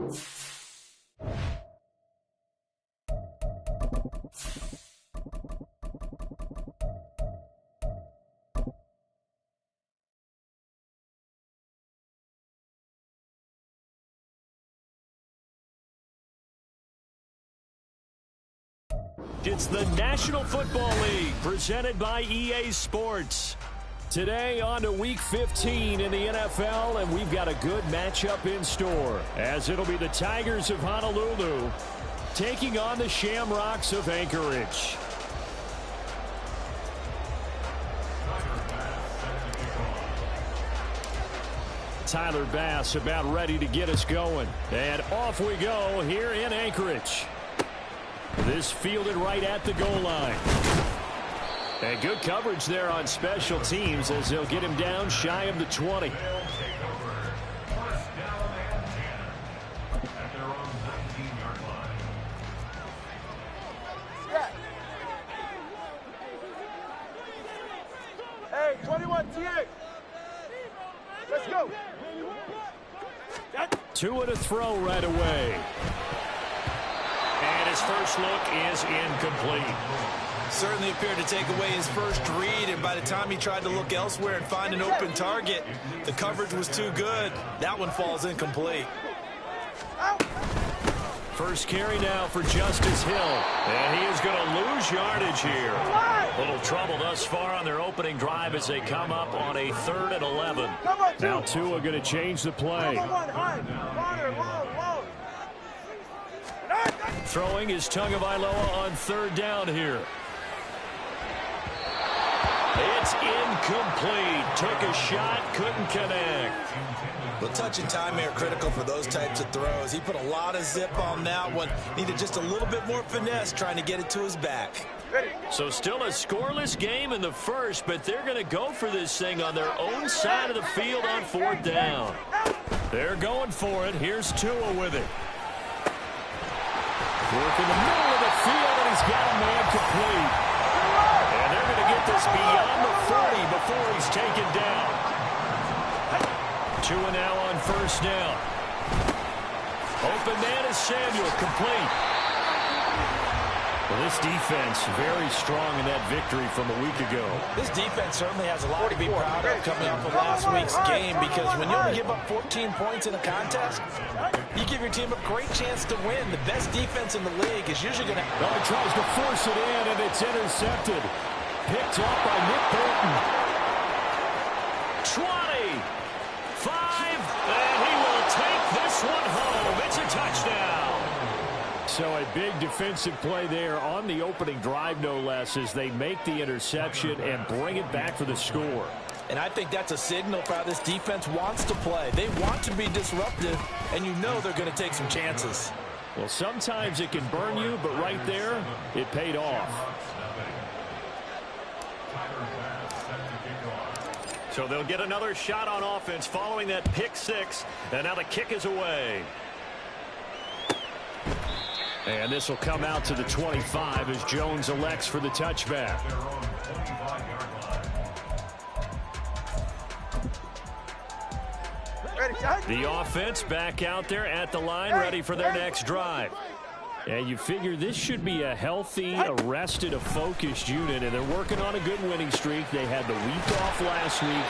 It's the National Football League presented by EA Sports. Today on to Week 15 in the NFL, and we've got a good matchup in store, as it'll be the Tigers of Honolulu taking on the Shamrocks of Anchorage. Tyler Bass about ready to get us going. And off we go here in Anchorage. This fielded right at the goal line. And good coverage there on special teams as they'll get him down shy of the 20. Hey, 21 TA. Let's go. Two to throw right away. And his first look is incomplete. Certainly appeared to take away his first read, and by the time he tried to look elsewhere and find an open target, the coverage was too good. That one falls incomplete. First carry now for Justice Hill, and he is going to lose yardage here. Little trouble thus far on their opening drive as they come up on a 3rd and 11. Now Tua going to change the play. Throwing is Tagovailoa on 3rd down here. It's incomplete. Took a shot, couldn't connect. Well, touch and time are critical for those types of throws. He put a lot of zip on that one. Needed just a little bit more finesse trying to get it to his back. So still a scoreless game in the first, but they're going to go for this thing on their own side of the field on 4th down. They're going for it. Here's Tua with it. Work in the middle of the field, and he's got a man complete. And they're going to get this beyond the 40 before he's taken down. Tua now on 1st down. Open man is Samuel, complete. Well, this defense very strong in that victory from a week ago. This defense certainly has a lot to be proud of coming off of last week's game, because when you only give up 14 points in a contest, you give your team a great chance to win. The best defense in the league is usually going to... Well, he tries to force it in, and it's intercepted. Picked up by Nick Bolton. 20, 5, and he will take this one home. It's a touchdown. So a big defensive play there on the opening drive, no less, as they make the interception and bring it back for the score. And I think that's a signal for how this defense wants to play. They want to be disruptive, and you know they're going to take some chances. Well, sometimes it can burn you, but right there, it paid off. So they'll get another shot on offense following that pick 6, and now the kick is away. And this will come out to the 25 as Jones elects for the touchback. The offense back out there at the line, ready for their next drive. And you figure this should be a healthy, arrested, a focused unit, and they're working on a good winning streak. They had the week off last week.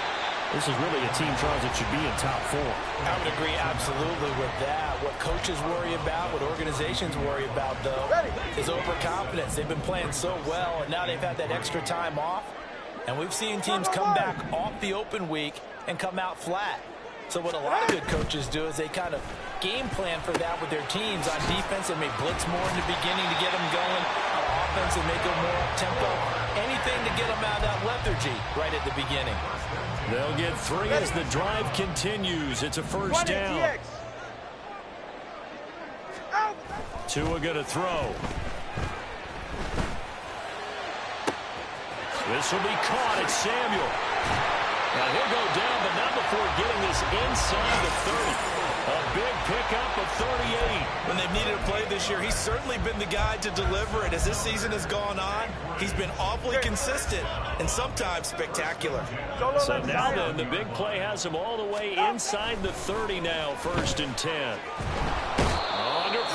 This is really a team, Charles, that should be in top 4. I would agree absolutely with that. What coaches worry about, what organizations worry about, though, is overconfidence. They've been playing so well, and now they've had that extra time off. And we've seen teams come back off the open week and come out flat. So what a lot of good coaches do is they kind of game plan for that with their teams. On defense, they may blitz more in the beginning to get them going. On offense, they may go more up-tempo. Anything to get them out of that lethargy right at the beginning. They'll get 3 as the drive continues. It's a 1st down. Tua going to throw. This will be caught. It's Samuel. Now he'll go down, but not before getting this inside the 30. A big pickup of 38. When they've needed a play this year, he's certainly been the guy to deliver it. As this season has gone on, he's been awfully consistent and sometimes spectacular. So now then, the big play has him all the way inside the 30 now, 1st and 10.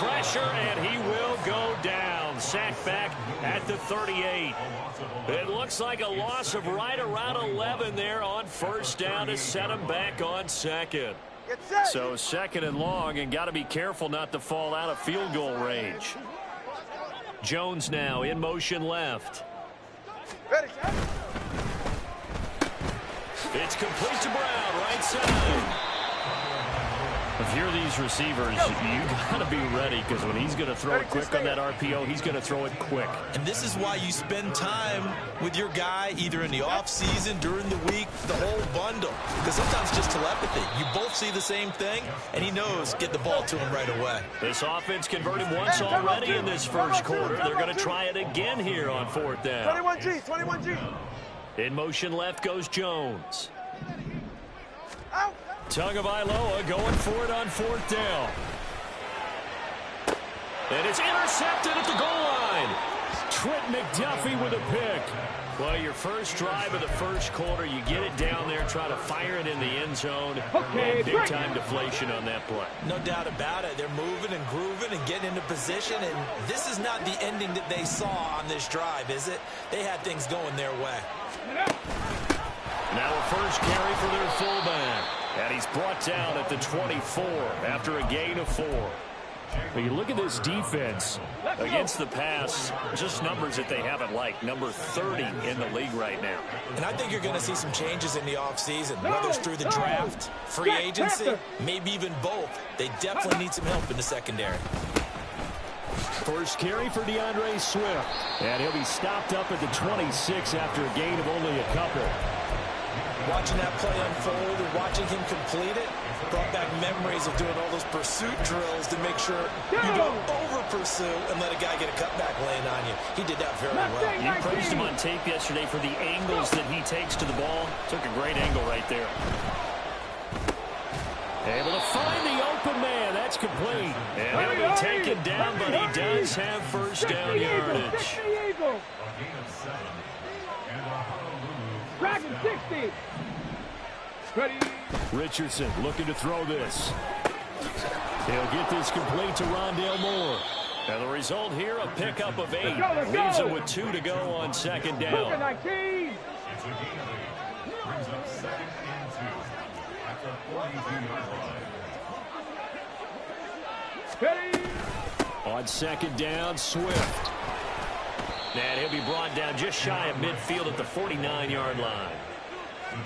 pressure, and he will go down. Sacked back at the 38. It looks like a loss of right around 11 there on first down to set him back on second. So second and long, and got to be careful not to fall out of field goal range. Jones now in motion left. It's complete to Brown, right side. If you're these receivers, you got to be ready, because when he's going to throw it quick on that RPO, he's going to throw it quick. And this is why you spend time with your guy, either in the offseason, during the week, the whole bundle. Because sometimes just telepathy. You both see the same thing, and he knows get the ball to him right away. This offense converted once already in this first quarter. They're going to try it again here on fourth down. 21G, 21G. In motion left goes Jones. Tagovailoa going for it on fourth down. And it's intercepted at the goal line. Trent McDuffie with a pick. Well, your first drive of the first quarter, you get it down there, try to fire it in the end zone. And big-time deflation on that play. No doubt about it. They're moving and grooving and getting into position, and this is not the ending that they saw on this drive, is it? They had things going their way. Now a first carry for their fullback. And he's brought down at the 24 after a gain of 4. When you look at this defense against the pass, just numbers that they haven't liked. Number 30 in the league right now. And I think you're going to see some changes in the offseason, whether it's through the draft, free agency, maybe even both. They definitely need some help in the secondary. First carry for DeAndre Swift. And he'll be stopped up at the 26 after a gain of only a couple. Watching that play unfold and watching him complete it brought back memories of doing all those pursuit drills to make sure you don't over-pursue and let a guy get a cutback lane on you. He did that very well. You praised him on tape yesterday for the angles that he takes to the ball. Took a great angle right there. Able to find the open man. That's complete. And he'll be taken down, but he does have first down yardage. Dragon 60. Ready. Richardson looking to throw this. He'll get this complete to Rondale Moore. And the result here, a pickup of 8. Leaves it with 2 to go on second down. 19. On second down, Swift. And he'll be brought down just shy of midfield at the 49-yard line.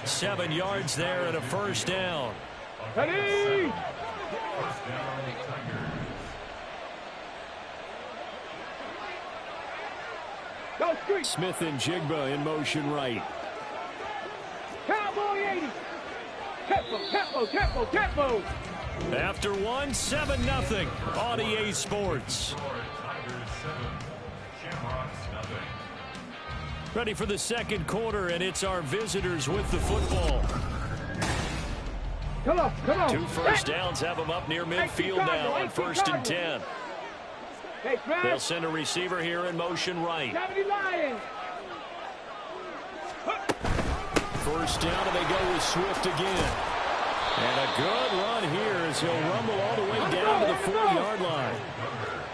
7 yards there and a first down. Ready. Smith and Jigba in motion right. Cowboy 80. Tempo. After 1, 7-0 on EA Sports. Ready for the second quarter, and it's our visitors with the football. Come on. 2 first downs have them up near midfield now on 1st and 10. They'll send a receiver here in motion right. First down, and they go with Swift again. And a good run here as he'll rumble all the way down to the 40-yard line.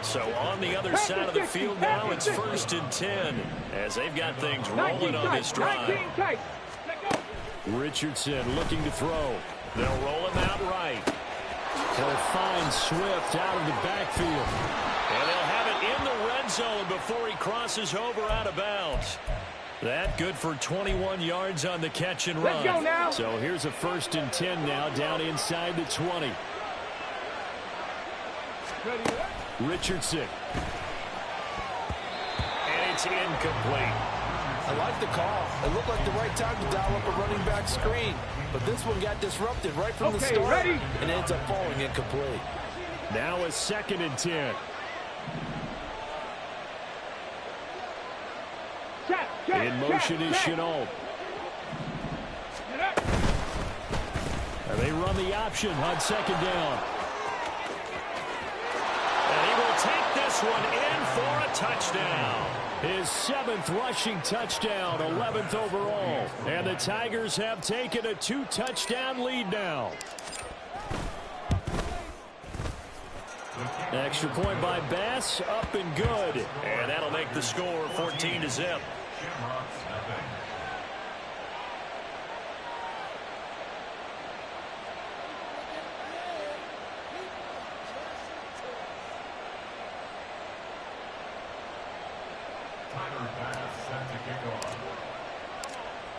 So on the other side of the field now, it's 1st and 10 as they've got things rolling on this drive. Richardson looking to throw. They'll roll him out right. He'll find Swift out of the backfield. And they'll have it in the red zone before he crosses over out of bounds. That good for 21 yards on the catch and run. Let's go now. So here's a 1st and 10 now down inside the 20. Richardson. And it's incomplete. I like the call. It looked like the right time to dial up a running back screen. But this one got disrupted right from the start. And it ends up falling incomplete. Now a 2nd and 10. In motion is Chenault. And they run the option on 2nd down. And he will take this one in for a touchdown. His 7th rushing touchdown, 11th overall. And the Tigers have taken a 2-touchdown lead now. Extra point by Bass, up and good. And that'll make the score 14-0.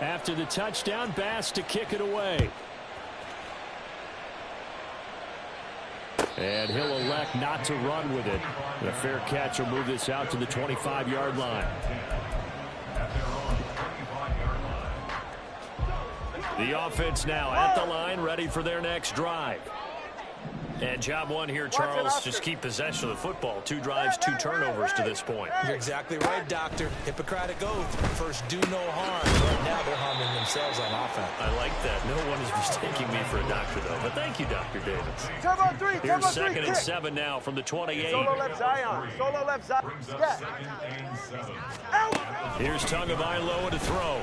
After the touchdown, Bass to kick it away. And he'll elect not to run with it. And a fair catch will move this out to the 25-yard line. The offense now at the line, ready for their next drive. And job one here, Charles, just keep possession of the football. 2 drives, 2 turnovers to this point. You're exactly right, Doctor. Hippocratic oath. First, do no harm. Right now, they're harming themselves on offense. I like that. No one is mistaking me for a doctor, though. But thank you, Dr. Davis. Turbo 3. Here's 2nd and 7 now from the 28. Solo left Zion. Solo left Zion. Scat. Here's Tagovailoa to throw.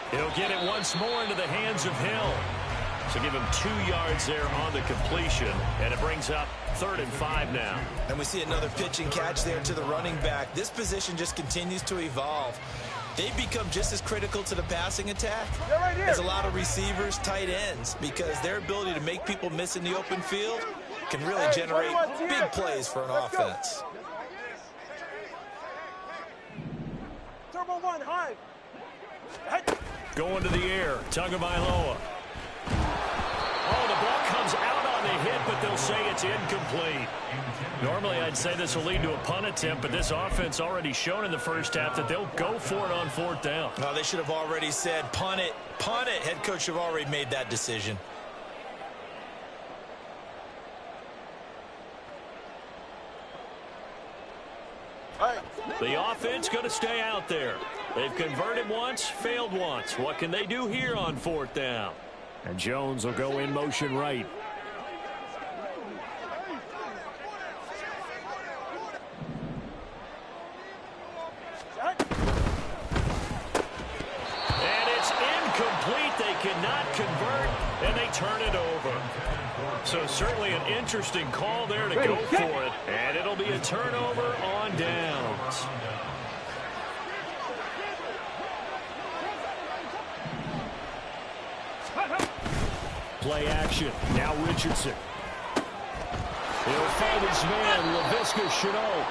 He'll get it once more into the hands of Hill. So give him 2 yards there on the completion, and it brings up 3rd and 5 now. And we see another pitch and catch there to the running back. This position just continues to evolve. They become just as critical to the passing attack as a lot of receivers, tight ends, because their ability to make people miss in the open field can really generate big plays for an offense. Turbo 1, high. Going to the air, Tagovailoa. Oh, the ball comes out on the hit, but they'll say it's incomplete. Normally, I'd say this will lead to a punt attempt, but this offense already shown in the first half that they'll go for it on 4th down. No, they should have already said, punt it, punt it. Head coach should have already made that decision. The offense going to stay out there. They've converted once, failed once. What can they do here on 4th down? And Jones will go in motion right. And it's incomplete. They cannot convert, and they turn it over. So certainly an interesting call there to go for it. And it'll be a turnover on downs. Play action. Now Richardson. He'll find his man, LaVisca Chenault.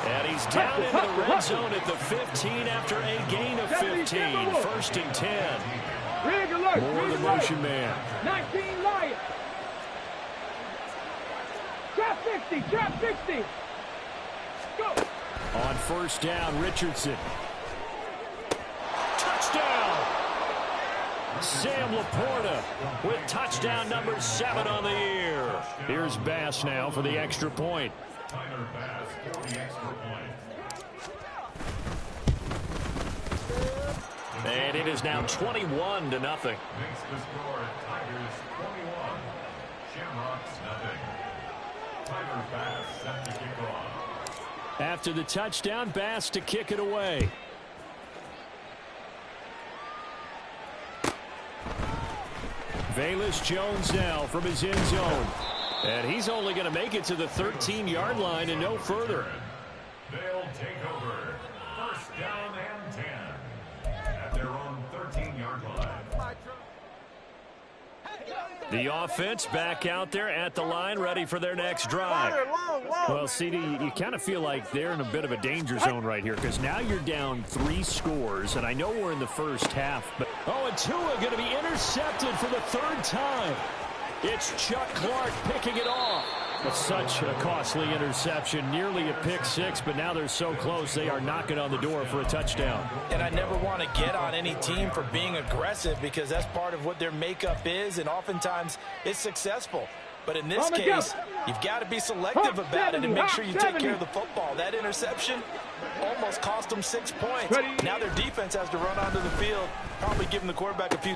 And he's down into the red zone at the 15 after a gain of 15. 1st and 10. More the motion man. 19 Lions. Trap 60, trap 60. Go. On 1st down, Richardson. Touchdown! Sam Laporta with touchdown number 7 on the year. Here's Bass now for the extra point. And it is now 21-0. After the touchdown, Bass to kick it away. Velus Jones now from his end zone. And he's only going to make it to the 13-yard line and no further. They'll take over. 1st down and 10 at their own 13-yard line. The offense back out there at the line, ready for their next drive. Well, CD, you kind of feel like they're in a bit of a danger zone right here because now you're down 3 scores, and I know we're in the first half. But and Tua going to be intercepted for the 3rd time. It's Chuck Clark picking it off. But such a costly interception, nearly a pick 6, but now they're so close they are knocking on the door for a touchdown. And I never want to get on any team for being aggressive because that's part of what their makeup is, and oftentimes it's successful. But in this case, you've got to be selective about it and make sure you take care of the football. That interception almost cost them 6 points. Now their defense has to run onto the field, probably giving the quarterback a few.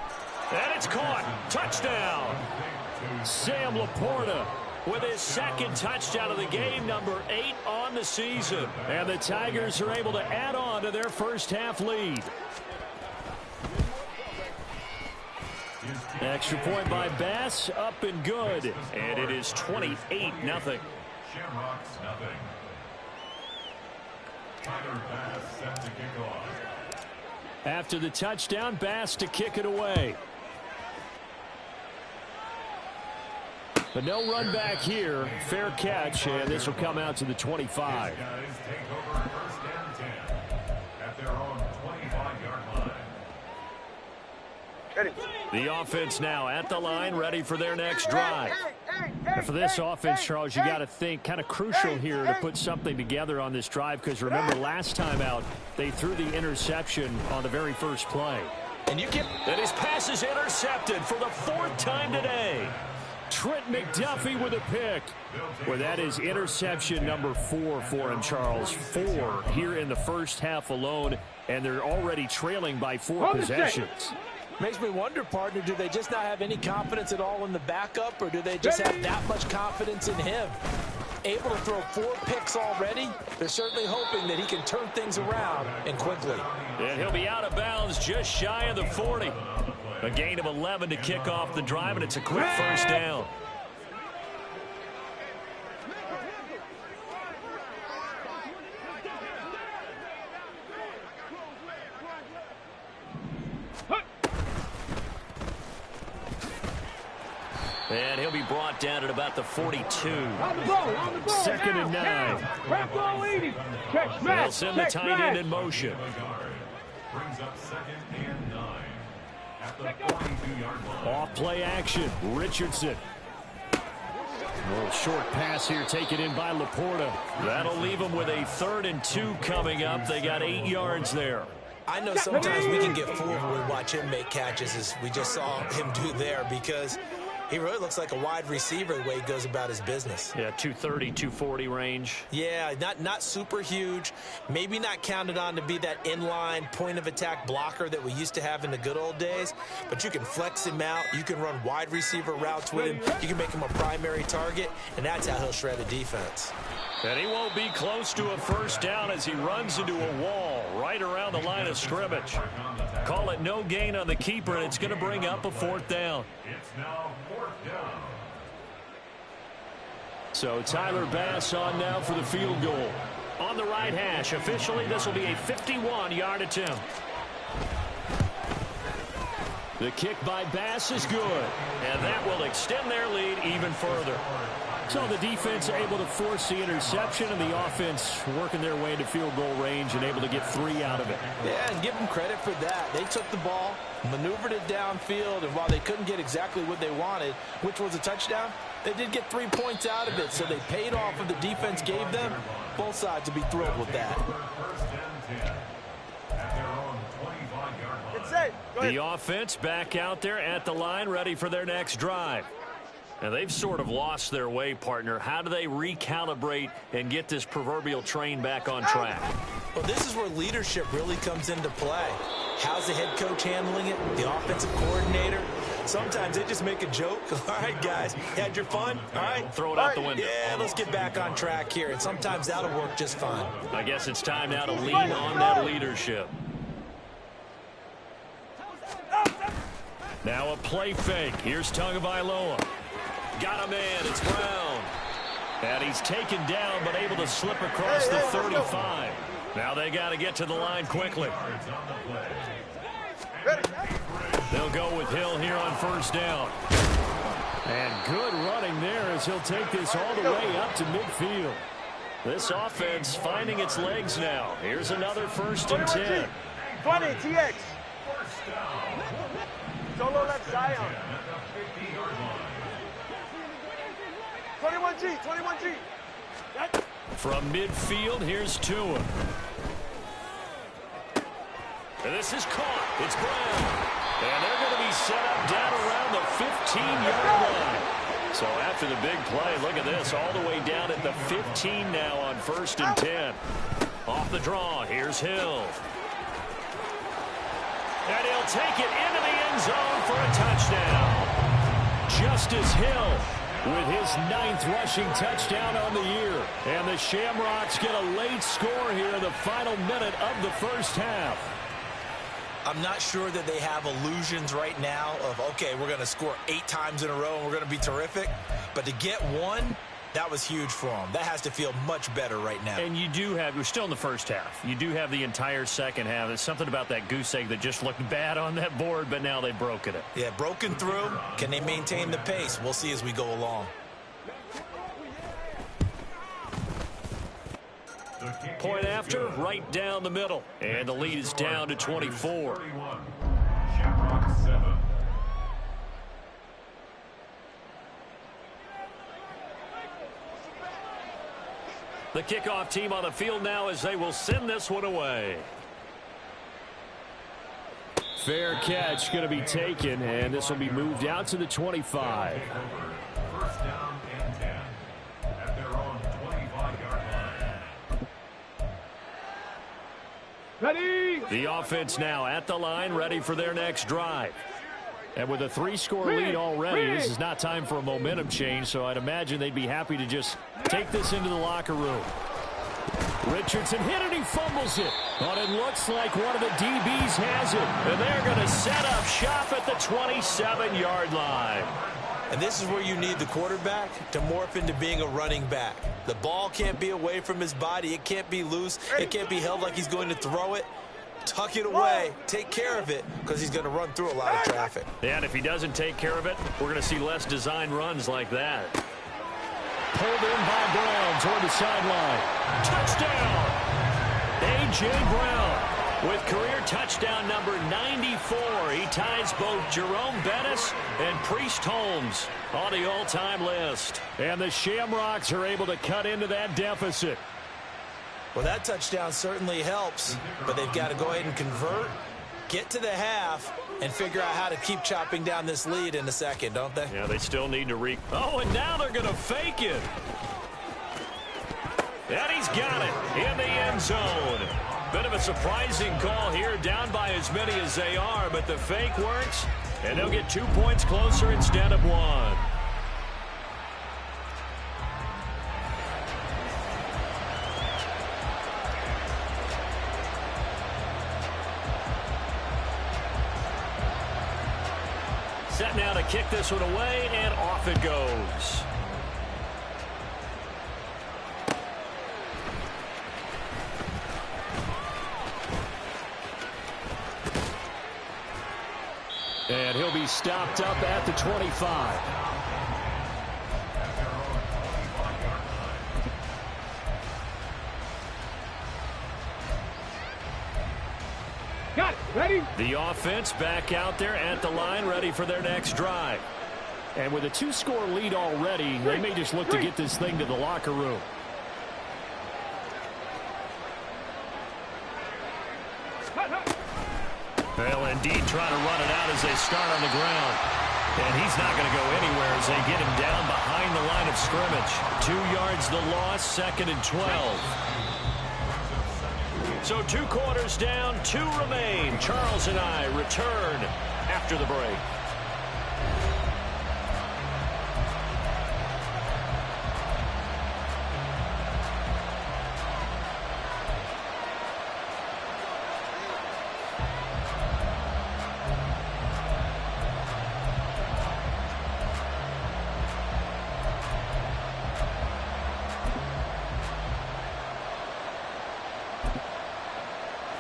And it's caught. Touchdown. Sam Laporta with his 2nd touchdown of the game, number 8 on the season. And the Tigers are able to add on to their first half lead. Extra point by Bass, up and good. And it is 28-0. Shamrocks nothing. Tyler Bass set to kick off. After the touchdown, Bass to kick it away. But no run back here. Fair catch, and this will come out to the 25. These guys take over first and 10 at their own 25-yard line. The offense now at the line, ready for their next drive. And for this offense, Charles, you got to think kind of crucial here to put something together on this drive, because remember last time out, they threw the interception on the very first play. And his pass is intercepted for the 4th time today. Trent McDuffie with a pick. Well, that is interception number 4 for him, Charles. 4 here in the first half alone, and they're already trailing by 4 possessions. makes me wonder, partner, do they just not have any confidence at all in the backup, or do they just have that much confidence in him? Able to throw 4 picks already, they're certainly hoping that he can turn things around and quickly. And he'll be out of bounds just shy of the 40. A gain of 11 to kick off the drive, and it's a quick first down. And he'll be brought down at about the 42. On the ball, on the ball. 2nd and 9. Grab ball 80. Check smash. They'll send the tight end in motion. Brings up 2nd and 9 at the 42-yard line. Off play action. Richardson. A little short pass here taken in by Laporta. That'll leave them with a 3rd and 2 coming up. They got 8 yards there. I know sometimes we can get fooled when we watch him make catches, as we just saw him do there, because he really looks like a wide receiver the way he goes about his business. Yeah, 230, 240 range. Yeah, not super huge. Maybe not counted on to be that inline point-of-attack blocker that we used to have in the good old days. But you can flex him out. You can run wide receiver routes with him. You can make him a primary target, and that's how he'll shred a defense. And he won't be close to a first down as he runs into a wall right around the line of scrimmage. Call it no gain on the keeper, and it's going to bring up a 4th down. It's now 4th down. So Tyler Bass on now for the field goal. On the right hash. Officially, this will be a 51-yard attempt. The kick by Bass is good, and that will extend their lead even further. So the defense able to force the interception, and the offense working their way into field goal range and able to get 3 out of it. Yeah, and give them credit for that. They took the ball, maneuvered it downfield, and while they couldn't get exactly what they wanted, which was a touchdown, they did get 3 points out of it, so they paid off what the defense gave them. Both sides will be thrilled with that. First and 10 at their own 25-yard line. The offense back out there at the line, ready for their next drive. And they've sort of lost their way, partner. How do they recalibrate and get this proverbial train back on track? Well, this is where leadership really comes into play. How's the head coach handling it? The offensive coordinator? Sometimes they just make a joke. All right, guys, you had your fun? All right. Throw it out the window. Yeah, let's get back on track here. And sometimes that'll work just fine. I guess it's time now to lean on that leadership. Now a play fake. Here's Tagovailoa. Got a man. It's Brown. And he's taken down, but able to slip across the 35. Now they got to get to the line quickly. They'll go with Hill here on first down. And good running there as he'll take this all the way up to midfield. This offense finding its legs now. Here's another 1st and 10. 20, TX. Solo left Zion. 21G, 21G. From midfield, here's Tua. And this is caught. It's Brown. And they're going to be set up down around the 15-yard line. So after the big play, look at this, all the way down at the 15 now on 1st and 10. Off the draw, here's Hill. And he'll take it into the end zone for a touchdown. Justice Hill with his 9th rushing touchdown on the year. And the Shamrocks get a late score here in the final minute of the first half. I'm not sure that they have illusions right now of, okay, we're going to score 8 times in a row and we're going to be terrific. But to get one, that was huge for them. That has to feel much better right now. And you're still in the first half. You do have the entire second half. There's something about that goose egg that just looked bad on that board, but now they've broken it. Yeah, broken through. Can they maintain the pace? We'll see as we go along. Point after, right down the middle. And the lead is down to 24. Shamrock 7. The kickoff team on the field now as they will send this one away. Fair catch going to be taken, and this will be moved out to the 25. First down and 10 at their own 25-yard line. Ready. The offense now at the line, ready for their next drive. And with a 3-score lead already, this is not time for a momentum change, so I'd imagine they'd be happy to just take this into the locker room. Richardson hit it, he fumbles it. But it looks like one of the DBs has it. And they're going to set up shop at the 27-yard line. And this is where you need the quarterback to morph into being a running back. The ball can't be away from his body. It can't be loose. It can't be held like he's going to throw it. Tuck it away, take care of it, because he's going to run through a lot of traffic. Yeah, and if he doesn't take care of it, we're going to see less design runs like that. Pulled in by Brown toward the sideline. Touchdown! A.J. Brown with career touchdown number 94. He ties both Jerome Bettis and Priest Holmes on the all-time list. And the Shamrocks are able to cut into that deficit. Well, that touchdown certainly helps, but they've got to go ahead and convert, get to the half, and figure out how to keep chopping down this lead in a second, don't they? Yeah, they still need to Oh, and now they're going to fake it. And he's got it in the end zone. Bit of a surprising call here, down by as many as they are, but the fake works, and they'll get 2 points closer instead of 1. Set now to kick this one away, and off it goes. And he'll be stopped up at the 25. Got it. Ready. The offense back out there at the line, ready for their next drive. And with a 2-score lead already, they may just look to get this thing to the locker room. Well, indeed, trying to run it out as they start on the ground. And he's not going to go anywhere as they get him down behind the line of scrimmage. 2 yards the loss, 2nd and 12. So 2 quarters down, 2 remain. Charles and I return after the break.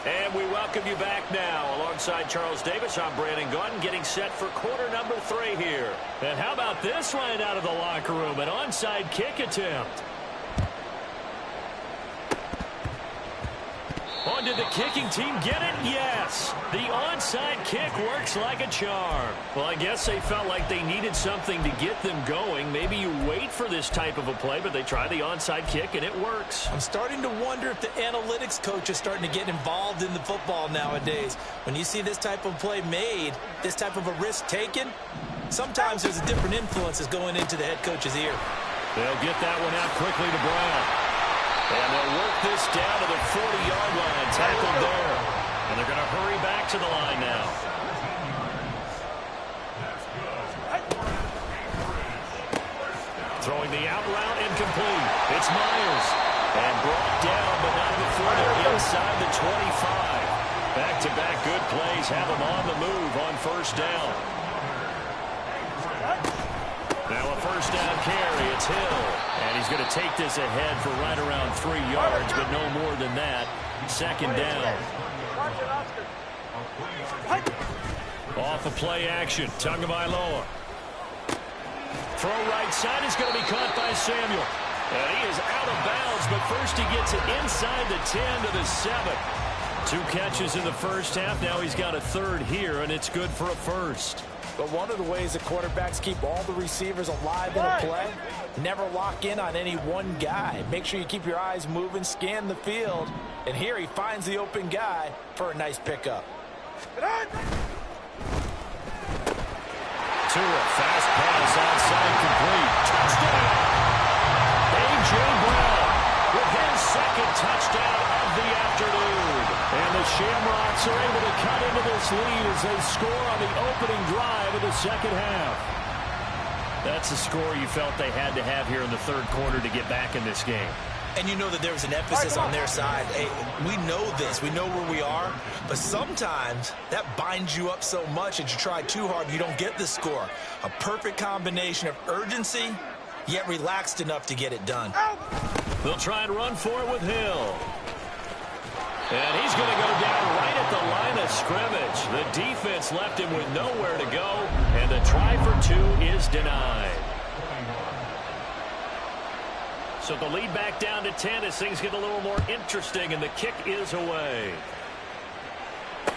And we welcome you back now. Alongside Charles Davis, I'm Brandon Gordon, getting set for quarter number 3 here. And how about this line out of the locker room? An onside kick attempt. Oh, did the kicking team get it? Yes. The onside kick works like a charm. Well, I guess they felt like they needed something to get them going. Maybe you wait for this type of a play, but they try the onside kick, and it works. I'm starting to wonder if the analytics coach is starting to get involved in the football nowadays. When you see this type of play made, this type of a risk taken, sometimes there's a different influence that's going into the head coach's ear. They'll get that one out quickly to Brown. And they'll work this down to the 40-yard line, tackled there. And they're going to hurry back to the line now. Throwing the out route, incomplete. It's Myers. And brought down, but not before they're inside the 25. Back-to-back good plays have him on the move on first down. Now a first down carry. It's Hill. And he's going to take this ahead for right around 3 yards, but no more than that. Second down. Off of play action. Tagovailoa. Throw right side is going to be caught by Samuel. And he is out of bounds, but first he gets it inside the 10 to the 7. 2 catches in the first half. Now he's got a third here, and it's good for a first. But one of the ways that quarterbacks keep all the receivers alive in a play, never lock in on any one guy. Make sure you keep your eyes moving, scan the field. And here he finds the open guy for a nice pickup. Tua, fast pass outside complete. Touchdown! A.J. Brown with his second touchdown of the afternoon. And the Shamrocks are able to cut into this lead as they score on the opening drive of the second half. That's a score you felt they had to have here in the third quarter to get back in this game. And you know that there was an emphasis on their side. Hey, we know this. We know where we are. But sometimes that binds you up so much that you try too hard, you don't get the score. A perfect combination of urgency, yet relaxed enough to get it done. They'll try and run for it with Hill. And he's going to go down right at the line of scrimmage. The defense left him with nowhere to go. And the try for 2 is denied. So the lead back down to 10 as things get a little more interesting, and the kick is away.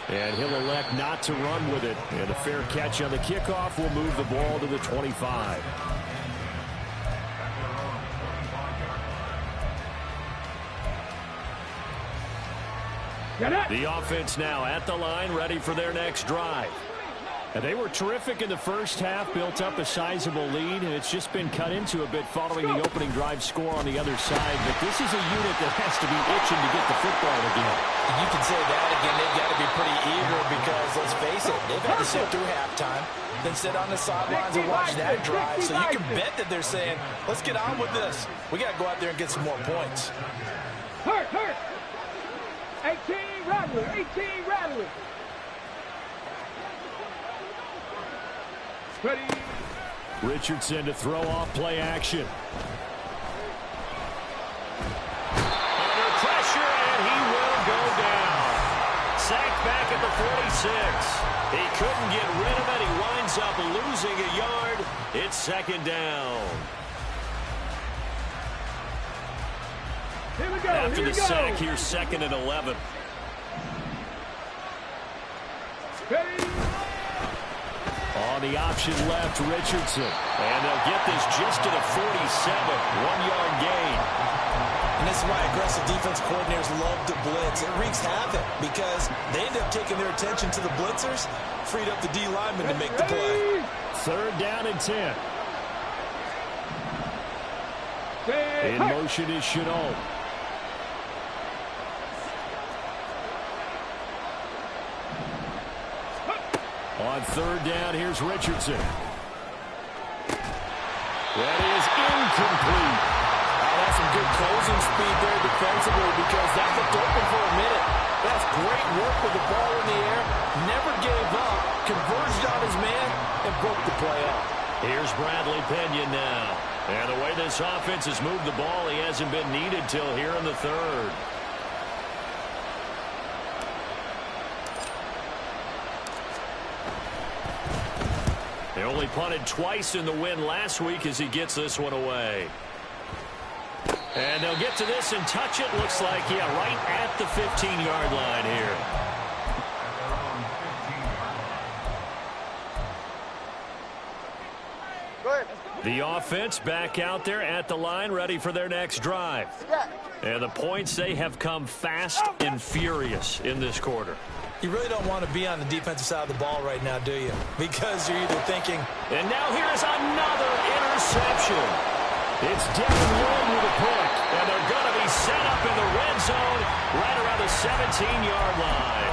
And he'll elect not to run with it. And a fair catch on the kickoff will move the ball to the 25. The offense now at the line, ready for their next drive. And they were terrific in the first half, built up a sizable lead, and it's just been cut into a bit following the opening drive score on the other side. But this is a unit that has to be itching to get the football again. You can say that again. They've got to be pretty eager because, let's face it, they've had to sit through halftime, then sit on the sidelines and watch that drive. So you can bet that they're saying, let's get on with this. We got to go out there and get some more points. Hurt. 18 Rattler. Ready. Richardson to throw off play action. Under pressure, and he will go down. Sacked back at the 46. He couldn't get rid of it. He winds up losing a yard. It's second down. Here we go. After the sack, here's second and 11. Ready. On the option left, Richardson. And they'll get this just to the 47. 1-yard gain. And this is why aggressive defense coordinators love to blitz. It wreaks havoc because they end up taking their attention to the blitzers, freed up the D lineman to make the play. Third down and 10. In motion is Chenault. On third down, here's Richardson. That is incomplete. That's some good closing speed there defensively because that looked open for a minute. That's great work with the ball in the air. Never gave up. Converged on his man and broke the play up. Here's Bradley Pinion now. And the way this offense has moved the ball, he hasn't been needed till here in the third. They only punted twice in the win last week as he gets this one away. And they'll get to this and touch it. Looks like, yeah, right at the 15-yard line here. The offense back out there at the line, ready for their next drive. And the points, they have come fast and furious in this quarter. You really don't want to be on the defensive side of the ball right now, do you? Because you're either thinking... And now here's another interception. It's Devin Lloyd with a pick. And they're going to be set up in the red zone right around the 17-yard line.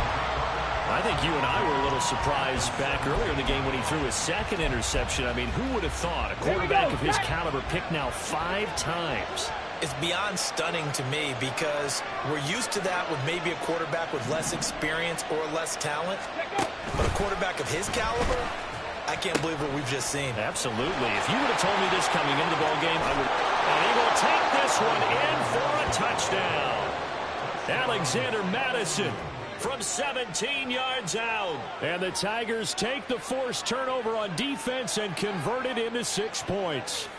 I think you and I were a little surprised back earlier in the game when he threw his second interception. I mean, who would have thought a quarterback of his caliber picked now 5 times? It's beyond stunning to me because we're used to that with maybe a quarterback with less experience or less talent. But a quarterback of his caliber, I can't believe what we've just seen. Absolutely. If you would have told me this coming into the ball game, I would. And he will take this one in for a touchdown. Alexander Madison from 17 yards out. And the Tigers take the forced turnover on defense and convert it into 6 points.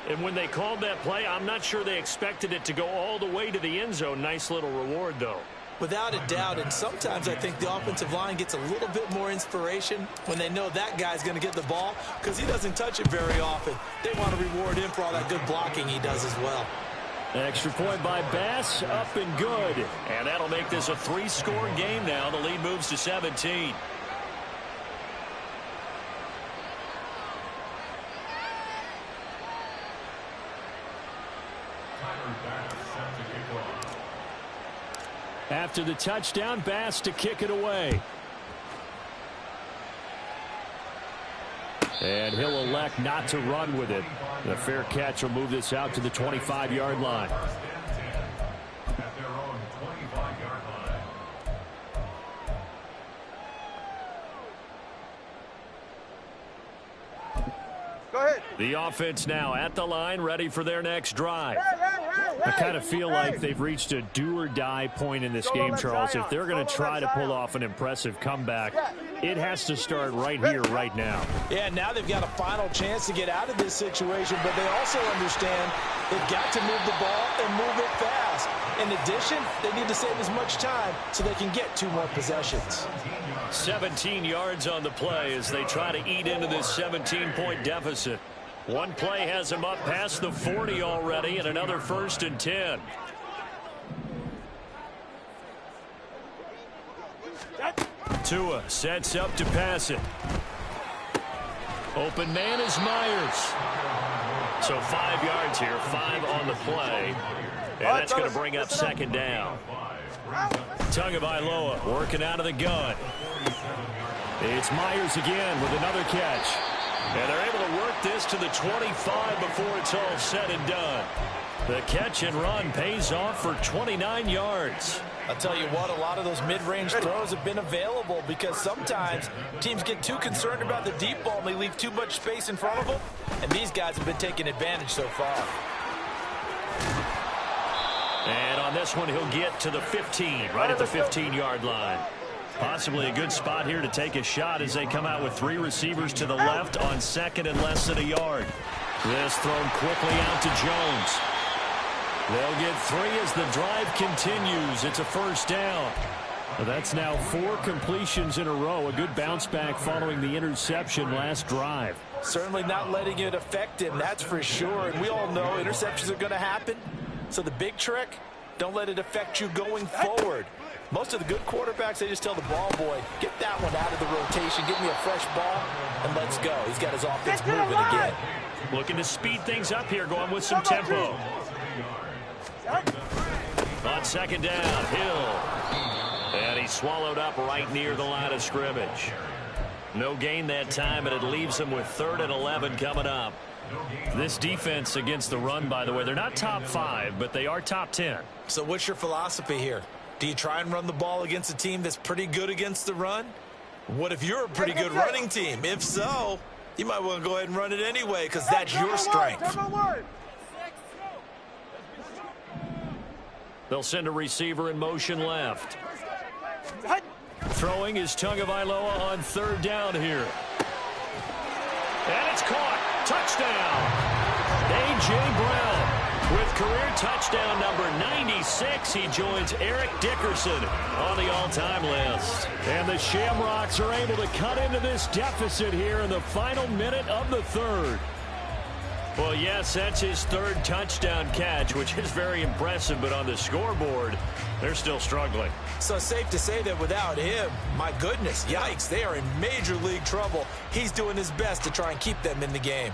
And when they called that play, I'm not sure they expected it to go all the way to the end zone. Nice little reward, though. Without a doubt, and sometimes I think the offensive line gets a little bit more inspiration when they know that guy's going to get the ball because he doesn't touch it very often. They want to reward him for all that good blocking he does as well. Extra point by Bass, up and good. And that'll make this a 3-score game now. The lead moves to 17. After the touchdown, Bass to kick it away. And he'll elect not to run with it. The fair catch will move this out to the 25-yard line. At their own 25-yard line. Go ahead. The offense now at the line, ready for their next drive. I kind of feel like they've reached a do-or-die point in this game, Charles. If they're going to try to pull off an impressive comeback, it has to start right here, right now. Yeah, now they've got a final chance to get out of this situation, but they also understand they've got to move the ball and move it fast. In addition, they need to save as much time so they can get 2 more possessions. 17 yards on the play as they try to eat into this 17-point deficit. One play has him up past the 40 already, and another 1st and 10. Tua sets up to pass it. Open man is Myers. So 5 yards here, 5 on the play. And that's going to bring up 2nd down. Tagovailoa working out of the gun. It's Myers again with another catch. And they're able to work this to the 25 before it's all said and done. The catch and run pays off for 29 yards. I'll tell you what, a lot of those mid-range throws have been available because sometimes teams get too concerned about the deep ball and they leave too much space in front of them. And these guys have been taking advantage so far. And on this one, he'll get to the 15, right at the 15-yard line. Possibly a good spot here to take a shot as they come out with 3 receivers to the left on 2nd and less than a yard. This thrown quickly out to Jones. They'll get 3 as the drive continues. It's a 1st down. That's now 4 completions in a row. A good bounce back following the interception last drive. Certainly not letting it affect him, that's for sure. And we all know interceptions are going to happen. So the big trick, don't let it affect you going forward. Most of the good quarterbacks, they just tell the ball boy, get that one out of the rotation, give me a fresh ball, and let's go. He's got his offense moving again. Looking to speed things up here, going with some tempo. On 2nd down, Hill. And he's swallowed up right near the line of scrimmage. No gain that time, and it leaves him with 3rd and 11 coming up. This defense against the run, by the way, they're not top 5, but they are top 10. So what's your philosophy here? Do you try and run the ball against a team that's pretty good against the run? What if you're a pretty good running team? If so, you might want to go ahead and run it anyway because that's your strength. They'll send a receiver in motion left. Throwing is Tagovailoa on 3rd down here. And it's caught. Touchdown. A.J. Brown. With career touchdown number 96, he joins Eric Dickerson on the all-time list. And the Shamrocks are able to cut into this deficit here in the final minute of the 3rd. Well, yes, that's his 3rd touchdown catch, which is very impressive, but on the scoreboard, they're still struggling. So safe to say that without him, my goodness, yikes, they are in major league trouble. He's doing his best to try and keep them in the game.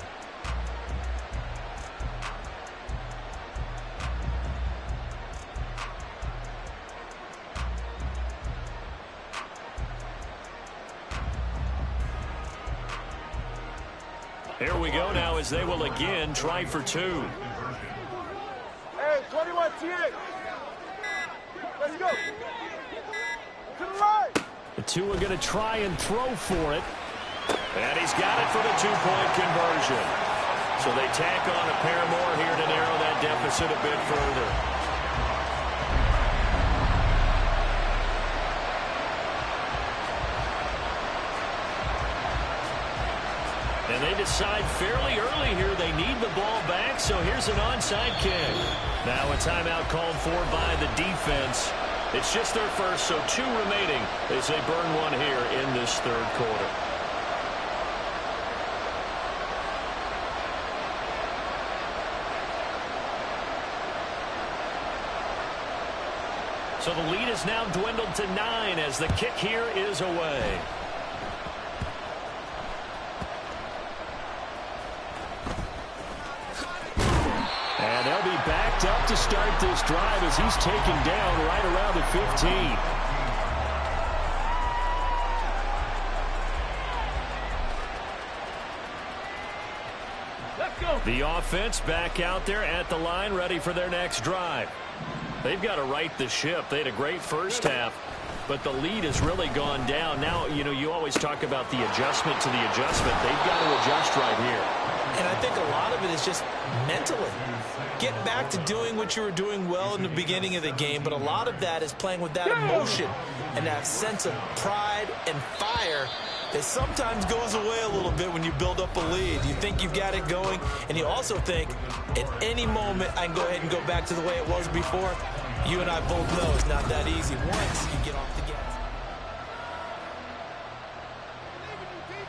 Here we go now as they will again try for 2. Let's go. To the line. The two are going to try and throw for it. And he's got it for the two-point conversion. So they tack on a pair more here to narrow that deficit a bit further. And they decide fairly early here they need the ball back, so here's an onside kick. Now a timeout called for by the defense. It's just their first, so 2 remaining as they burn one here in this third quarter. So the lead is now dwindled to 9 as the kick here is away. And they'll be backed up to start this drive as he's taken down right around the 15. Let's go. The offense back out there at the line, ready for their next drive. They've got to right the ship. They had a great first half, but the lead has really gone down. Now, you know, you always talk about the adjustment to the adjustment. They've got to adjust right here. And I think a lot of it is just mentally. Get back to doing what you were doing well in the beginning of the game, but a lot of that is playing with that emotion and that sense of pride and fire that sometimes goes away a little bit when you build up a lead. You think you've got it going, and you also think at any moment I can go ahead and go back to the way it was before. You and I both know it's not that easy once you get off the gas.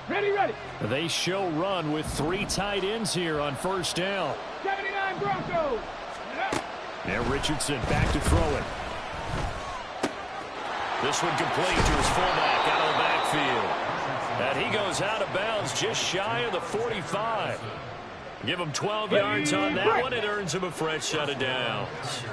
Ready. They show run with 3 tight ends here on first down. 79 Broncos. And Richardson back to throw it. This one complete to his fullback out of the backfield. And he goes out of bounds just shy of the 45. Give him 12 yards on that one. It earns him a fresh set of downs.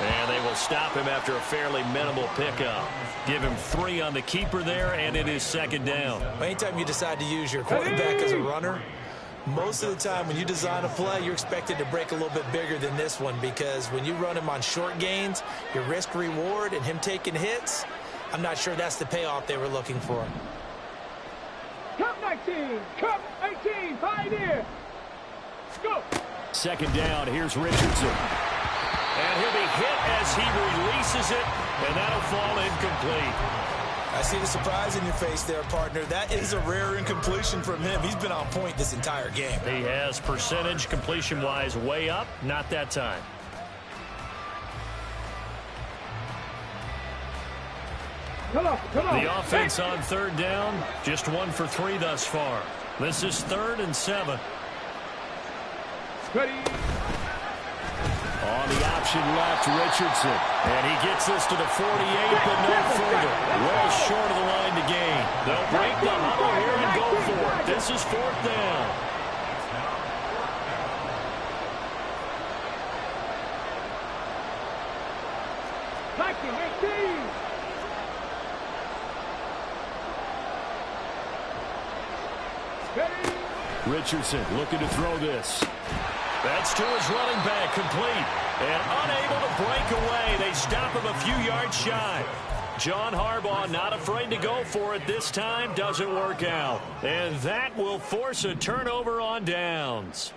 And they will stop him after a fairly minimal pickup. Give him 3 on the keeper there, and it is second down. Anytime you decide to use your quarterback as a runner, most of the time when you design a play, you're expected to break a little bit bigger than this one, because when you run him on short gains, your risk-reward and him taking hits, I'm not sure that's the payoff they were looking for. Cup 19, Cup 18, Pioneer. Let's go. Second down, here's Richardson. And he'll be hit as he releases it, and that'll fall incomplete. I see the surprise in your face there, partner. That is a rare incompletion from him. He's been on point this entire game. He has percentage completion-wise way up, not that time. Come on. The offense on third down, just 1 for 3 thus far. This is 3rd and 7. Ready. On the option left, Richardson. And he gets this to the 48, but no further. Well short of the line to gain. They'll break the huddle here and go for it. This is 4th down. Viking 18. Ready. Richardson looking to throw this. That's to his running back, complete. And unable to break away. They stop him a few yards shy. John Harbaugh not afraid to go for it this time. Doesn't work out. And that will force a turnover on downs.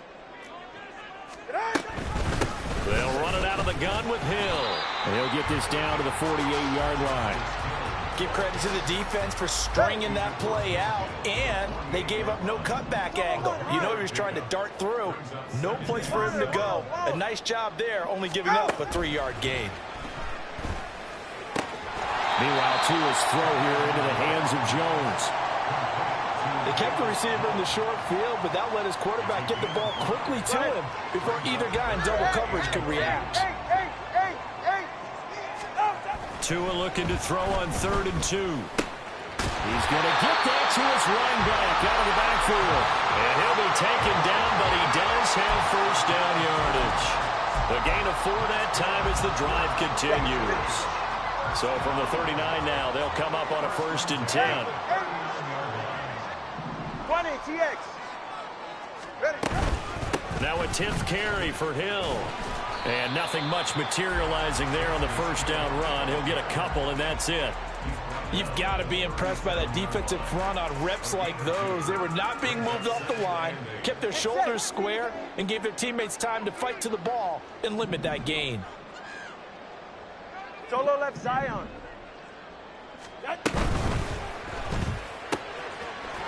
They'll run it out of the gun with Hill. And he'll get this down to the 48-yard line. Give credit to the defense for stringing that play out, and they gave up no cutback angle. You know he was trying to dart through. No place for him to go. A nice job there, only giving up a 3-yard gain. Meanwhile, Tua's throw here into the hands of Jones. They kept the receiver in the short field, but that let his quarterback get the ball quickly to him before either guy in double coverage could react. Tua looking to throw on 3rd and 2. He's going to get that to his running back out of the backfield. And he'll be taken down, but he does have first down yardage. The gain of 4 that time as the drive continues. So from the 39 now, they'll come up on a 1st and 10. 20, TX. Ready. Now a 10th carry for Hill. And nothing much materializing there on the 1st down run. He'll get a couple, and that's it. You've got to be impressed by that defensive front on reps like those. They were not being moved off the line, kept their shoulders square, and gave their teammates time to fight to the ball and limit that gain. Solo left Zion.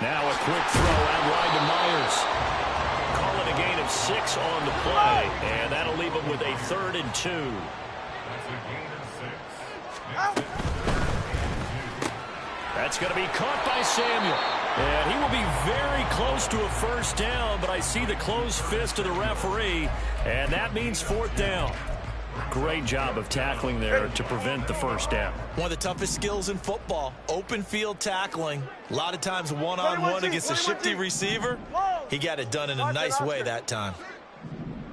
Now a quick throw out wide to Myers. Call it a gain of 6 on the play, and that'll leave them with a 3rd and 2. That's a gain of 6. That's going to be caught by Samuel. And he will be very close to a 1st down, but I see the closed fist of the referee, and that means 4th down. Great job of tackling there to prevent the 1st down. One of the toughest skills in football, open field tackling. A lot of times one-on-one against a shifty receiver. He got it done in a nice way that time.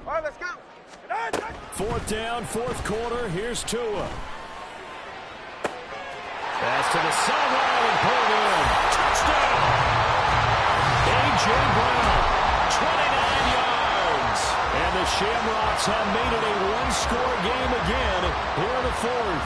All right, let's go. 4th down, 4th quarter. Here's Tua. Pass to the sideline and pulled in. Touchdown! A.J. Brown, 29 yards. And the Shamrocks have made it a 1-score game again here in the 4th.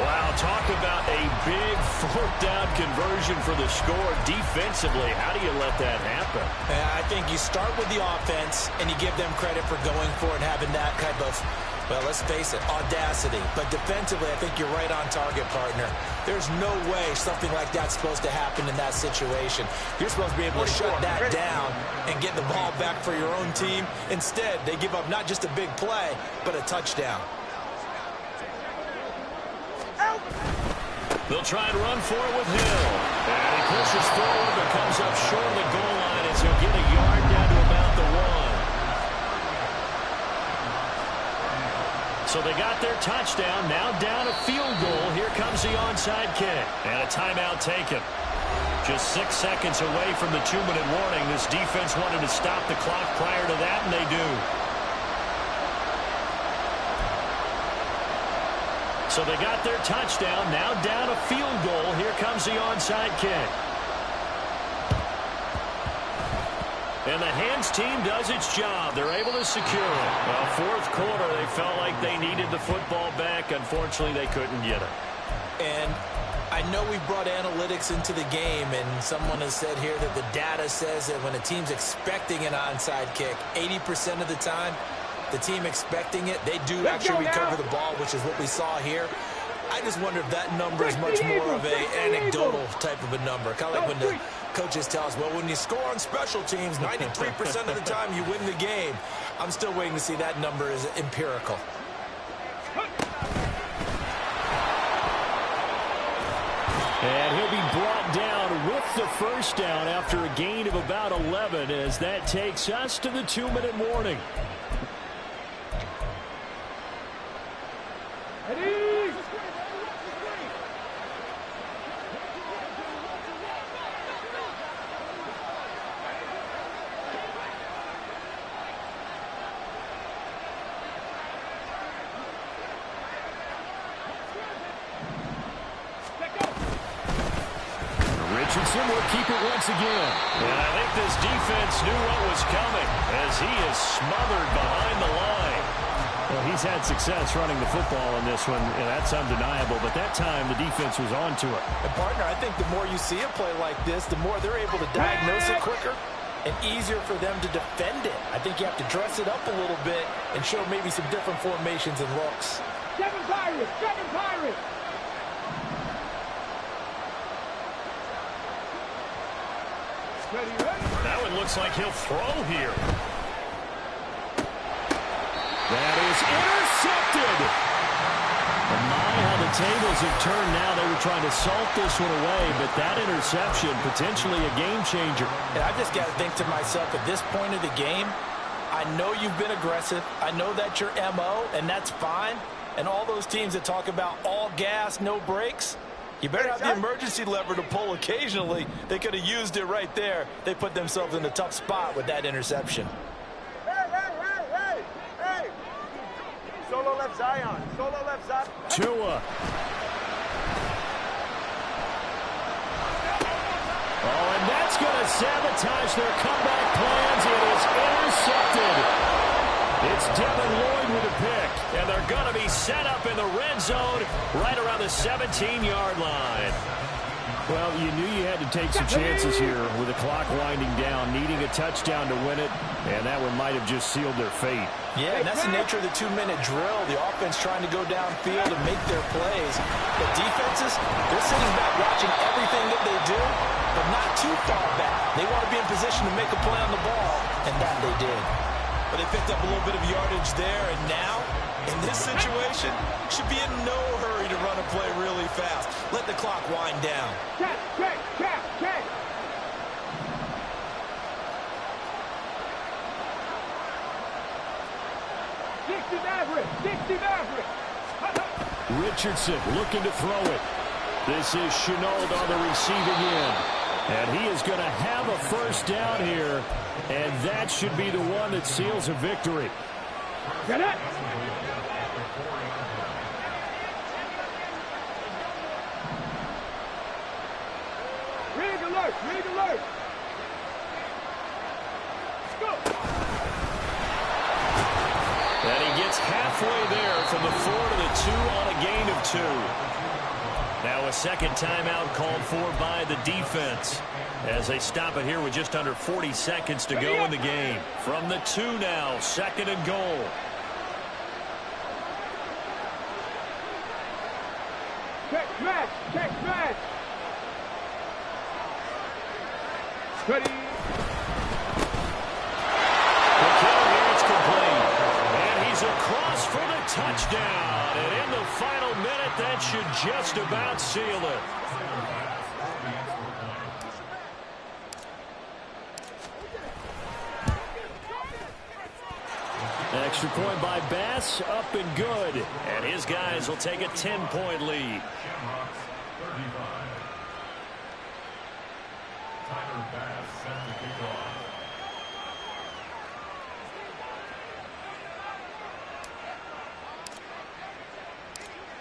Wow, talk about a big 4th down conversion for the score. Defensively, how do you let that happen? I think you start with the offense, and you give them credit for going for it, having that type of, well, let's face it, audacity. But defensively, I think you're right on target, partner. There's no way something like that's supposed to happen in that situation. You're supposed to be able to shut that down and get the ball back for your own team. Instead, they give up not just a big play, but a touchdown. They'll try and run for it with Hill. And he pushes forward, but comes up short of the goal line as he'll get a yard down to about the 1. So they got their touchdown, now down a field goal. Here comes the onside kick. And a timeout taken. Just 6 seconds away from the 2-minute warning. This defense wanted to stop the clock prior to that, and they do. So they got their touchdown, now down a field goal. Here comes the onside kick. And the hands team does its job. They're able to secure it. Well, 4th quarter, they felt like they needed the football back. Unfortunately, they couldn't get it. And I know we brought analytics into the game, and someone has said here that the data says that when a team's expecting an onside kick, 80% of the time, the team expecting it, they do actually recover the ball, which is what we saw here. I just wonder if that number is much more of an anecdotal type of a number. Kind of like when the coaches tell us, well, when you score on special teams, 93% of the time you win the game. I'm still waiting to see that number is empirical. And he'll be brought down with the 1st down after a gain of about 11 as that takes us to the 2-minute warning. Ready? Richardson will keep it once again. And I think this defense knew what was coming as he is smothered behind the line. Well, he's had success running the football in this one, and that's undeniable. But that time, the defense was on to it. And, partner, I think the more you see a play like this, the more they're able to diagnose it quicker and easier for them to defend it. I think you have to dress it up a little bit and show maybe some different formations and looks. 7 Pirates! 7 Pirates! Ready, ready? That one looks like he'll throw here. That is intercepted. And my, how the tables have turned now. They were trying to salt this one away, but that interception, potentially a game changer. And I just got to think to myself, at this point of the game, I know you've been aggressive. I know that's your MO, and that's fine. And all those teams that talk about all gas, no brakes, you better have the emergency lever to pull occasionally. They could have used it right there. They put themselves in a tough spot with that interception. Hey, hey, hey, hey, hey! left Zion. Solo left Zion. Tua. Oh, and that's going to sabotage their comeback plans. It is intercepted. It's Devin Lloyd with a pick, and they're going to be set up in the red zone right around the 17-yard line. Well, you knew you had to take some chances here with the clock winding down, needing a touchdown to win it, and that one might have just sealed their fate. Yeah, and that's the nature of the 2-minute drill. The offense trying to go downfield and make their plays. But defenses, they're sitting back watching everything that they do, but not too far back. They want to be in position to make a play on the ball, and that they did. But they picked up a little bit of yardage there, and now, in this situation, should be in no hurry to run a play really fast. Let the clock wind down. Check. 60 Maverick. Richardson looking to throw it. This is Chenault on the receiving end. And he is going to have a first down here. And that should be the one that seals a victory. Get it. Rig alert. Let's go. And he gets halfway there from the 4 to the 2 on a gain of 2. Now a second timeout called for by the defense as they stop it here with just under 40 seconds to go in the game. From the 2 now, 2nd and goal. Check match. Ready. Across for the touchdown. And in the final minute, that should just about seal it. An extra point by Bass, up and good. And his guys will take a 10-point lead.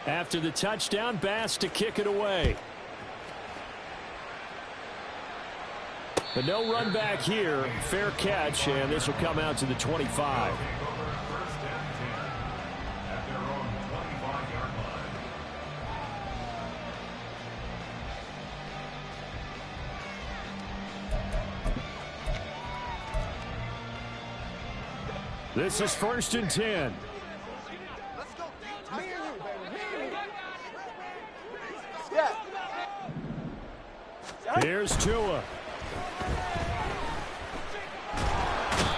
After the touchdown, Bass to kick it away. But no run back here. Fair catch, and this will come out to the 25. This is 1st and 10. Here's Tua.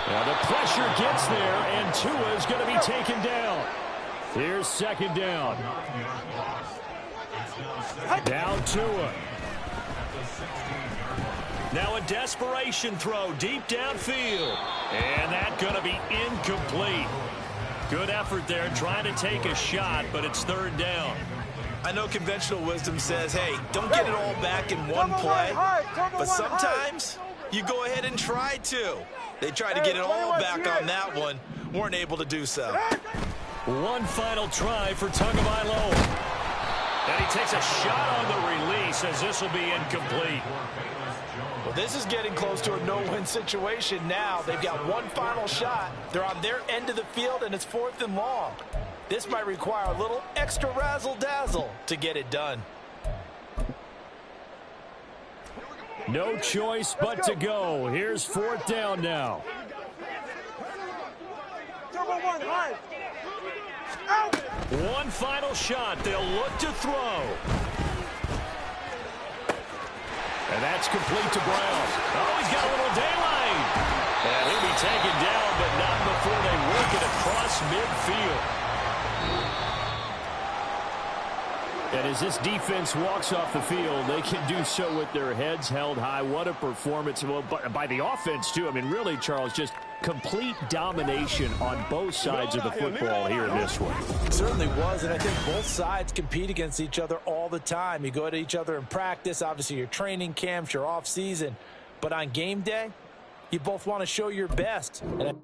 Now the pressure gets there, and Tua is going to be taken down. Here's 2nd down. Down Tua. Now a desperation throw deep downfield. And that's going to be incomplete. Good effort there trying to take a shot, but it's 3rd down. I know conventional wisdom says, hey, don't get it all back in one play. But sometimes you go ahead and try to. They tried to get it all back on that one. Weren't able to do so. One final try for Tagovailoa. And he takes a shot on the release as this will be incomplete. Well, this is getting close to a no-win situation now. They've got one final shot. They're on their end of the field, and it's 4th and long. This might require a little extra razzle-dazzle to get it done. No choice but to go. Here's 4th down now. One final shot. They'll look to throw. And that's complete to Brown. Oh, he's got a little daylight. And he'll be taken down, but not before they work it across midfield. And as this defense walks off the field, they can do so with their heads held high. What a performance. Well, by the offense, too. I mean, really, Charles, just complete domination on both sides of the football here in this one. It certainly was, and I think both sides compete against each other all the time. You go at each other in practice, obviously your training camps, your off season. But on game day, you both want to show your best. And